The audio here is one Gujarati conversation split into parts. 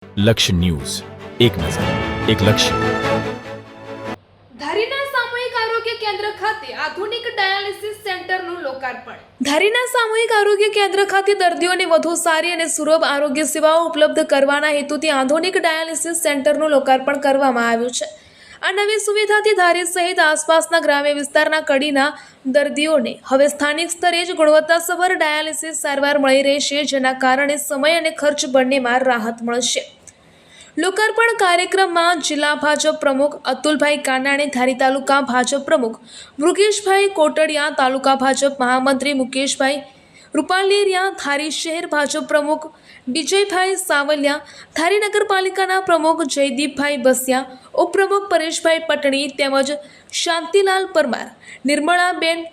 લક્ષ્ય ન્યૂઝ, એક નજર, એક લક્ષ્ય. ધારીના સામૂહિક આરોગ્ય કેન્દ્ર ખાતે આધુનિક ડાયાલિસિસ સેન્ટરનું લોકાર્પણ. ધારીના સામૂહિક આરોગ્ય કેન્દ્ર ખાતે દર્દીઓને વધુ સારી અને સુલભ આરોગ્ય સેવાઓ ઉપલબ્ધ કરવાના હેતુથી આધુનિક ડાયાલિસિસ સેન્ટરનું લોકાર્પણ કરવામાં આવ્યું છે. આ નવી સુવિધાથી ધારી સહિત આસપાસના ગ્રામ્ય વિસ્તારના કડીના દર્દીઓને હવે સ્થાનિક સ્તરે જ ગુણવત્તાસભર ડાયાલિસિસ સારવાર મળી રહેશે, જેના કારણે સમય અને ખર્ચ બંનેમાં રાહત મળશે. લોકાર્પણ કાર્યક્રમમાં જિલ્લા ભાજપ પ્રમુખ અતુલભાઈ કાનાણી, ધારી તાલુકા ભાજપ પ્રમુખ મૃગેશભાઈ કોટડિયા, તાલુકા ભાજપ મહામંત્રી મુકેશભાઈ રૂપાલેરિયા, ધારી શહેર ભાજપ પ્રમુખ વિજયભાઈ સાવલિયા, ધારી નગરપાલિકાના પ્રમુખ જયદીપભાઈ બસિયા, ઉપપ્રમુખ પરેશભાઈ પટણી તેમજ શાંતિલાલ પરમાર, નિર્મળાબેન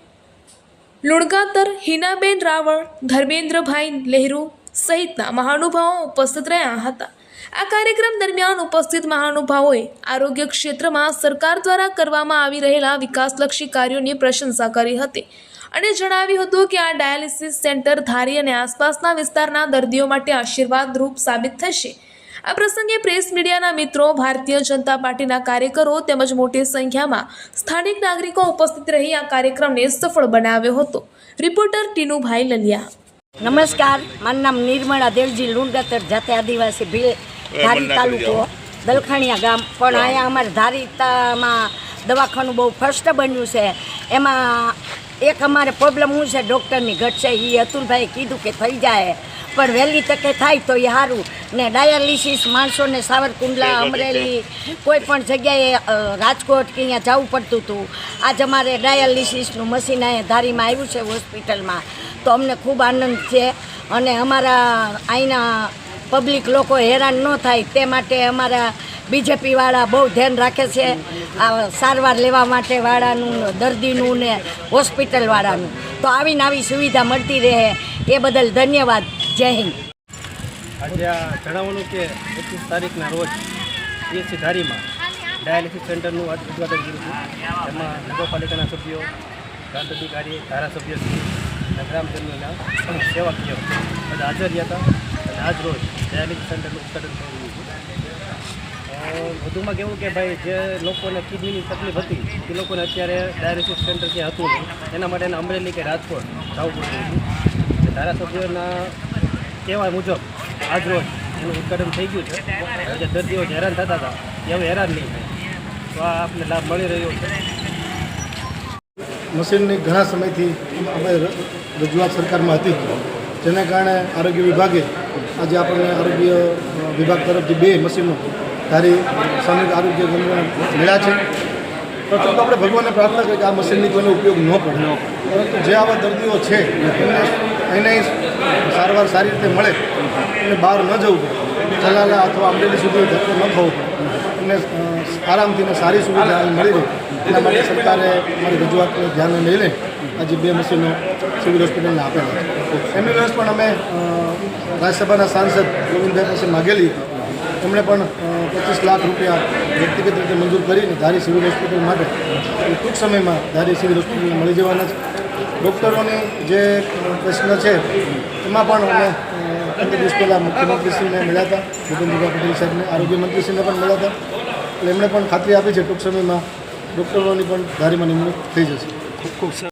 લુણગાતર, હિનાબેન રાવળ, ધર્મેન્દ્રભાઈ લહેરુ સહિતના મહાનુભાવો ઉપસ્થિત રહ્યા હતા. આ કાર્યક્રમ દરમિયાન ઉપસ્થિત મહાનુભાવોએ આરોગ્ય ક્ષેત્રમાં સરકાર દ્વારા કરવામાં આવી રહેલા વિકાસલક્ષી કાર્યોની પ્રશંસા કરી હતી અને જણાવ્યું હતું કે આ ડાયાલિસિસ સેન્ટર ધારી અને આસપાસના વિસ્તારના દર્દીઓ માટે આશીર્વાદરૂપ સાબિત થશે. આ પ્રસંગે પ્રેસ મીડિયાના મિત્રો, ભારતીય જનતા પાર્ટીના કાર્યકરો તેમજ મોટી સંખ્યામાં સ્થાનિક નાગરિકો ઉપસ્થિત રહી આ કાર્યક્રમને સફળ બનાવ્યો હતો. રિપોર્ટર ટીનુભાઈ લલિયા. નમસ્કાર, મારું નામ નિર્મળા દેવજી લુણગાતર, જાતે આદિવાસી ભીલ, ધારી તાલુકો, દલખાણીયા ગામ. પણ અહીંયા અમારે ધારીમાં દવાખાનું બહુ ફર્સ્ટ બન્યું છે. એમાં એક અમારે પ્રોબ્લેમ શું છે, ડૉક્ટરની ઘટ છે. એ અતુલભાઈએ કીધું કે થઈ જાય, પણ વહેલી તકે થાય તો એ સારું. ને ડાયાલિસિસ માણસોને સાવરકુંડલા, અમરેલી, કોઈ પણ જગ્યાએ રાજકોટ કે અહીંયા જવું પડતું હતું. આજ અમારે ડાયાલિસિસનું મશીન અહીંયા ધારીમાં આવ્યું છે હોસ્પિટલમાં, તો અમને ખૂબ આનંદ છે. અને અમારા અહીંના પબ્લિક લોકો હેરાન ન થાય તે માટે અમારા બીજેપીવાળા બહુ ધ્યાન રાખે છે આ સારવાર લેવા માટે વાળાનું, દર્દીનું ને હોસ્પિટલવાળાનું. તો આવીને આવી સુવિધા મળતી રહે એ બદલ ધન્યવાદ. જય હિન્દ. આજે આ જણાવવાનું કે 21 તારીખના રોજ પીએચસી ધારીમાં ડાયાલિસિસ સેન્ટરનું ઉદ્ઘાટન કર્યું હતું. એમાં નગરપાલિકાના સભ્યો, પ્રાંત અધિકારી, ધારાસભ્યશ્રી અને ગ્રામજનોના સેવાકીય બધા હાજર રહ્યા હતા. અને આજ રોજ ડાયાલિસિસ સેન્ટરનું ઉદ્ઘાટન થઈ રહ્યું છે. વધુમાં કહેવું કે ભાઈ જે લોકોને કિડનીની તકલીફ હતી એ લોકોને અત્યારે ડાયાલિસિસ સેન્ટર ક્યાં હતું નહીં, એના માટે અમરેલી કે રાજકોટ જવું પડતું હતું. ધારાસભ્યોના કહેવા મુજબ આજ રોજ એનું ઉદ્ઘાટન થઈ ગયું છે. જે દર્દીઓ હેરાન થતા હતા એ હવે હેરાન નહીં થાય, તો આ આપને લાભ મળી રહ્યો છે. મશીનની ઘણા સમયથી અમે રજૂઆત સરકારમાં હતી, જેને કારણે આરોગ્ય વિભાગે આજે આપણને આરોગ્ય વિભાગ તરફથી 2 મશીનો ધારી સામૂહિક આરોગ્ય કેન્દ્ર મળ્યા છે. પ્રથમ તો આપણે ભગવાનને પ્રાર્થના કરીએ કે આ મશીનની કોઈને ઉપયોગ ન પડે, પરંતુ જે આવા દર્દીઓ છે એને સારવાર સારી રીતે મળે, એને બહાર ન જવું પડે, ચલાલા અથવા અમરેલી સુધી ધક્કો ન થવો પડે, એમને આરામથી ને સારી સુવિધા મળી રહે, એના માટે સરકારે અમારી રજૂઆતને ધ્યાને લઈને આજે 2 મશીનો સિવિલ હોસ્પિટલને આપેલા છે. એમ્બ્યુલન્સ પણ અમે રાજ્યસભાના સાંસદ ગોવિંદભાઈ પાસે માગેલી, એમણે પણ 25 લાખ રૂપિયા વ્યક્તિગત રીતે મંજૂર કરીને ધારી સિવિલ હોસ્પિટલ માટે ટૂંક સમયમાં ધારી સિવિલ હોસ્પિટલને મળી જવાના છે. ડૉક્ટરોની જે પ્રશ્ન છે એમાં પણ અમે 15 દિવસ પહેલાં મુખ્યમંત્રીશ્રીને મળ્યા હતા, ભૂપેન્દ્રભાઈ પટેલ સાહેબને, આરોગ્ય મંત્રીશ્રીને પણ મળ્યા હતા. એટલે એમણે પણ ખાતરી આપી છે ટૂંક સમયમાં ડૉક્ટરોની પણ ધારીમાં નિમણૂક થઈ જશે. ખૂબ ખૂબ